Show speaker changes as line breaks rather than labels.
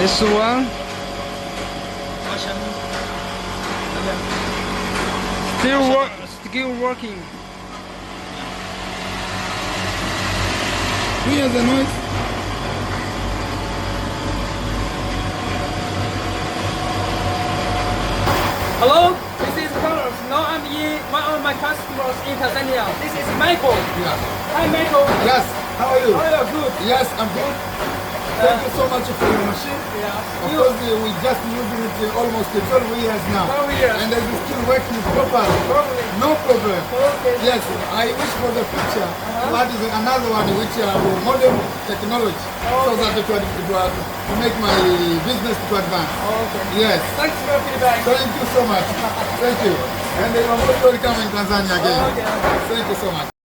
This one still working.
Hear the noise.
Hello, this is Carlos. Now I'm in one of my customers in Tanzania. This is Michael.
Yeah.
Hi Michael.
Yes. How are you?
How are you? Good.
Yes, I'm good. Thank you so much for your machine.
Yeah.
Of course, we just using it almost 12 years now.
12 years.
And it's still working properly.
Probably.
No problem.
Okay.
Yes, I wish for the future that is another one which will modern technology so that it will to make my business to advance.
Okay.
Yes.
Thanks for your feedback.
Thank you so much. Thank you. And you are most welcome in Tanzania again.
Okay.
Thank you so much.